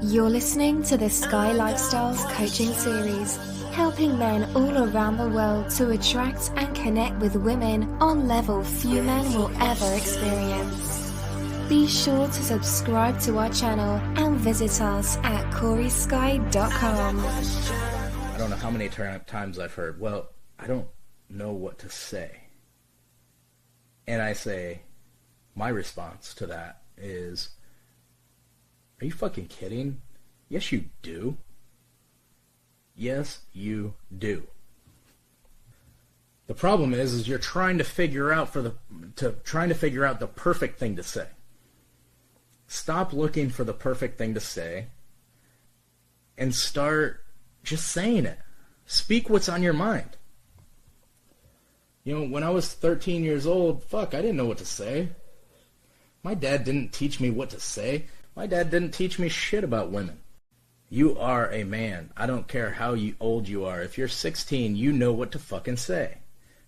You're listening to the Sky Lifestyles coaching series, helping men all around the world to attract and connect with women on level few men will ever experience. Be sure to subscribe to our channel and visit us at CoreySky.com. I don't know how many times I've heard, well, I don't know what to say. And I say, my response to that is, are you fucking kidding? Yes, you do. Yes, you do. The problem is you're trying to figure out the perfect thing to say. Stop looking for the perfect thing to say and start just saying it. Speak what's on your mind. You know, when I was 13 years old, I didn't know what to say. My dad didn't teach me what to say. My dad didn't teach me shit about women. You are a man. I don't care how old you are. If you're 16, you know what to fucking say.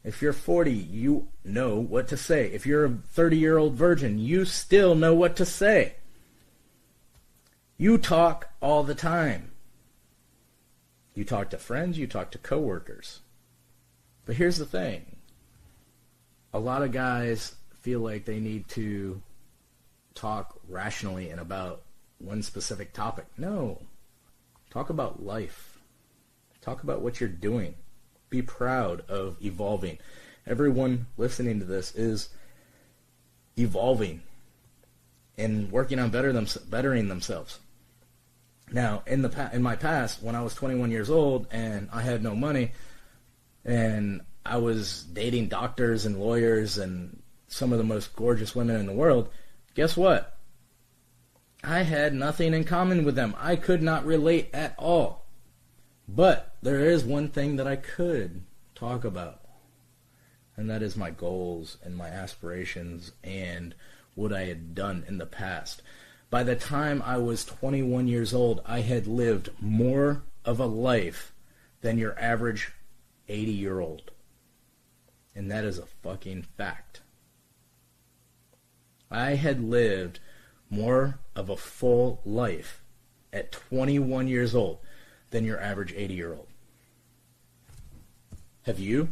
If you're 40, you know what to say. If you're a 30-year-old virgin, you still know what to say. You talk all the time. You talk to friends, you talk to coworkers. But here's the thing. A lot of guys feel like they need to talk rationally and about one specific topic. No. Talk about life. Talk about what you're doing. Be proud of evolving. Everyone listening to this is evolving and working on bettering themselves. Now, in my past, when I was 21 years old and I had no money and I was dating doctors and lawyers and some of the most gorgeous women in the world, guess what? I had nothing in common with them. I could not relate at all. But there is one thing that I could talk about, and that is my goals and my aspirations and what I had done in the past. By the time I was 21 years old, I had lived more of a life than your average 80-year-old. And that is a fucking fact. I had lived more of a full life at 21 years old than your average 80-year-old. Have you?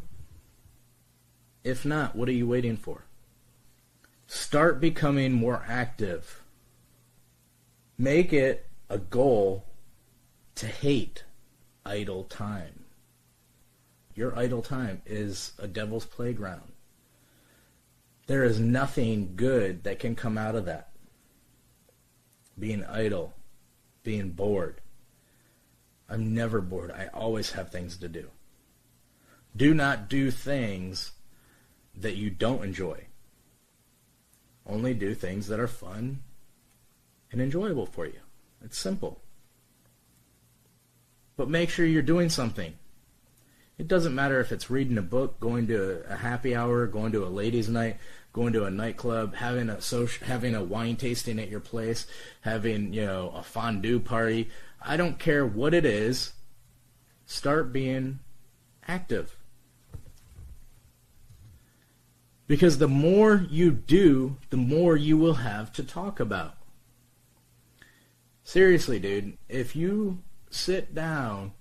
If not, what are you waiting for? Start becoming more active. Make it a goal to hate idle time. Your idle time is a devil's playground. There is nothing good that can come out of that. Being idle, being bored. I'm never bored. I always have things to do. Do not do things that you don't enjoy. Only do things that are fun and enjoyable for you. It's simple. But make sure you're doing something. It doesn't matter if it's reading a book, going to a happy hour, going to a ladies' night, going to a nightclub, having a wine tasting at your place, having, a fondue party. I don't care what it is. Start being active. Because the more you do, the more you will have to talk about. Seriously, dude, if you sit down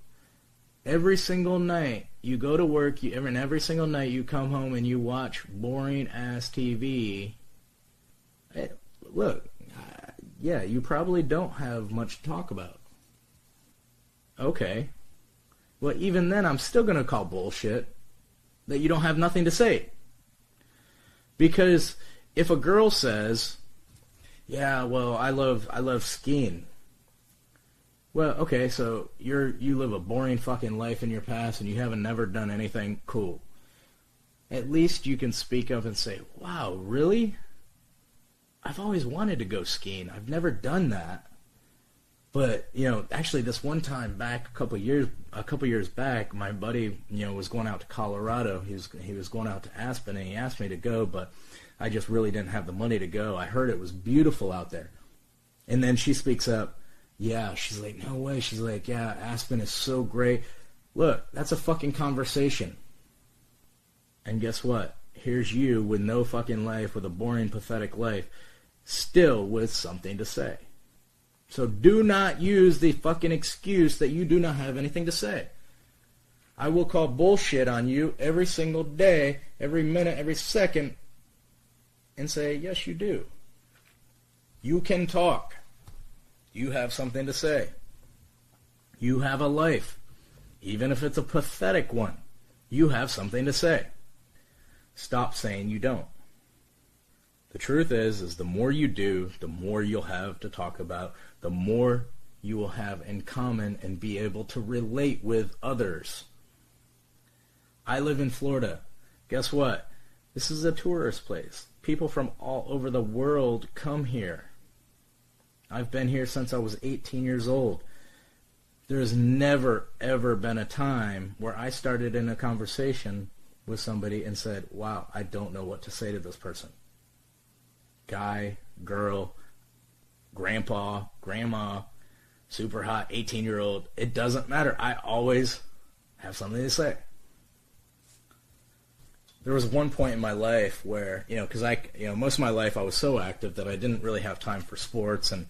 every single night, you go to work, and every single night you come home and you watch boring-ass TV, you probably don't have much to talk about. Okay. Well, even then, I'm still going to call bullshit that you don't have nothing to say. Because if a girl says, yeah, well, I love skiing. Well, okay, so you live a boring fucking life in your past and you haven't never done anything cool. At least you can speak up and say, wow, really? I've always wanted to go skiing. I've never done that. But, actually this one time back a couple years back, my buddy, was going out to Colorado. He was going out to Aspen and he asked me to go, but I just really didn't have the money to go. I heard it was beautiful out there. And then she speaks up. Yeah, she's like, no way. She's like, yeah, Aspen is so great. Look, that's a fucking conversation. And guess what? Here's you with no fucking life, with a boring, pathetic life, still with something to say. So do not use the fucking excuse that you do not have anything to say. I will call bullshit on you every single day, every minute, every second, and say, yes, you do. You can talk. You have something to say. You have a life. Even if it's a pathetic one, you have something to say. Stop saying you don't. The truth is the more you do, the more you'll have to talk about, the more you will have in common and be able to relate with others. I live in Florida. Guess what? This is a tourist place. People from all over the world come here. I've been here since I was 18 years old. There's never, ever been a time where I started in a conversation with somebody and said, wow, I don't know what to say to this person. Guy, girl, grandpa, grandma, super hot 18-year-old. It doesn't matter. I always have something to say. There was one point in my life where, because most of my life I was so active that I didn't really have time for sports, and,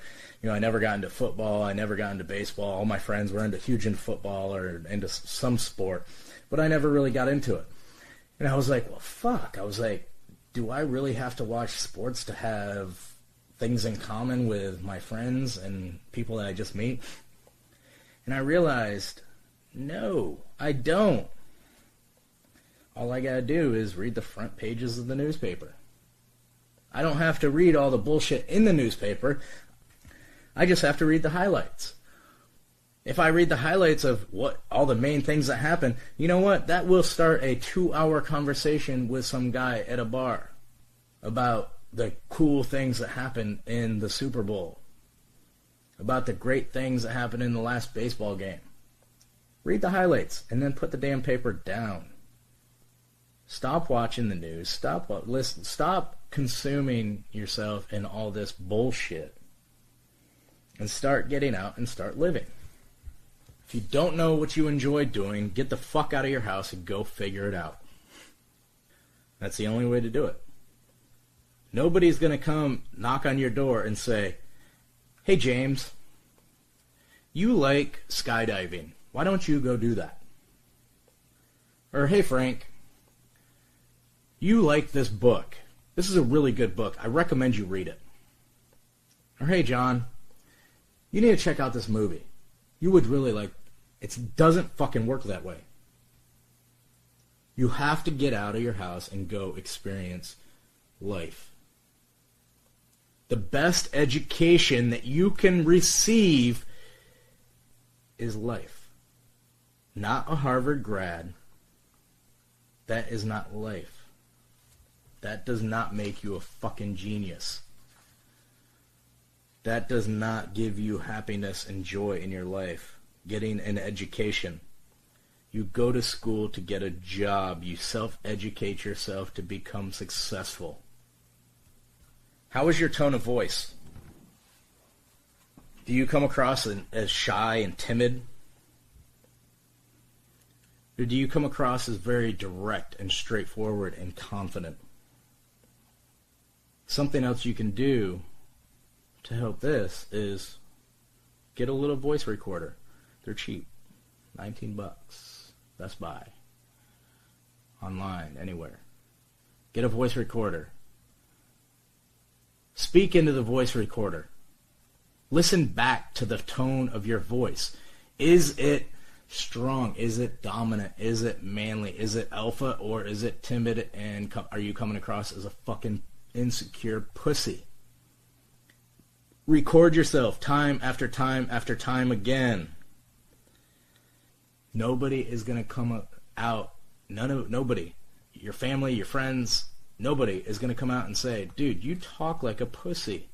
I never got into football, I never got into baseball. All my friends were huge into football or into some sport, but I never really got into it. And I was like, well, fuck. I was like, do I really have to watch sports to have things in common with my friends and people that I just meet? And I realized, no, I don't. All I gotta do is read the front pages of the newspaper. I don't have to read all the bullshit in the newspaper. I just have to read the highlights. If I read the highlights of what all the main things that happen, you know what? That will start a 2-hour conversation with some guy at a bar about the cool things that happen in the Super Bowl, about the great things that happen in the last baseball game. Read the highlights and then put the damn paper down. Stop watching the news. Stop consuming yourself in all this bullshit. And start getting out and start living. If you don't know what you enjoy doing, get the fuck out of your house and go figure it out. That's the only way to do it. Nobody's going to come knock on your door and say, hey, James, you like skydiving. Why don't you go do that? Or, hey, Frank, you like this book. This is a really good book. I recommend you read it. Or, hey, John, you need to check out this movie. You would really like it. It doesn't fucking work that way. You have to get out of your house and go experience life. The best education that you can receive is life. Not a Harvard grad. That is not life. That does not make you a fucking genius. That does not give you happiness and joy in your life. Getting an education. You go to school to get a job. You self-educate yourself to become successful. How is your tone of voice? Do you come across as shy and timid? Or do you come across as very direct and straightforward and confident? Something else you can do to help this is get a little voice recorder. They're cheap. $19. Best Buy. Online, anywhere. Get a voice recorder. Speak into the voice recorder. Listen back to the tone of your voice. Is it strong? Is it dominant? Is it manly? Is it alpha? Or is it timid? And are you coming across as a fucking insecure pussy? Record yourself time after time after time again. Nobody is going to come out. Nobody. Your family, your friends, nobody is going to come out and say, dude, you talk like a pussy.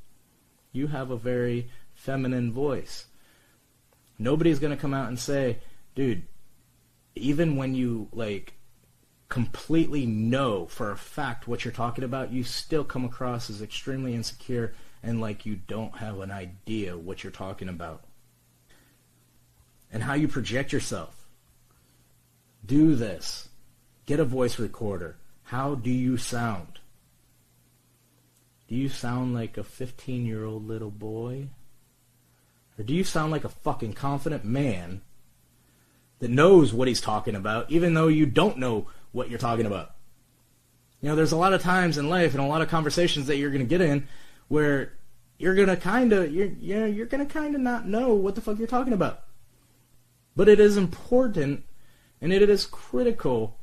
You have a very feminine voice. Nobody's going to come out and say, dude, even when you completely know for a fact what you're talking about, you still come across as extremely insecure and like you don't have an idea what you're talking about. And how you project yourself. Do this. Get a voice recorder. How do you sound? Do you sound like a 15-year-old little boy? Or do you sound like a fucking confident man that knows what he's talking about, even though you don't know what you're talking about? You know, there's a lot of times in life and a lot of conversations that you're going to get in where you're going to kind of not know what the fuck you're talking about. But it is important and it is critical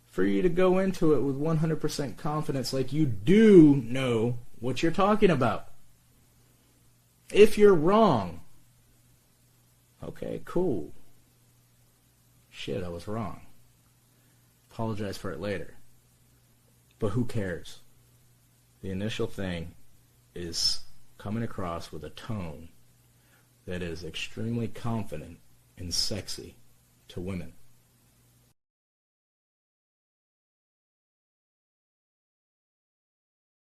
for you to go into it with 100% confidence, like you do know what you're talking about. If you're wrong, okay, cool. Shit, I was wrong. Apologize for it later. But who cares? The initial thing is coming across with a tone that is extremely confident and sexy to women.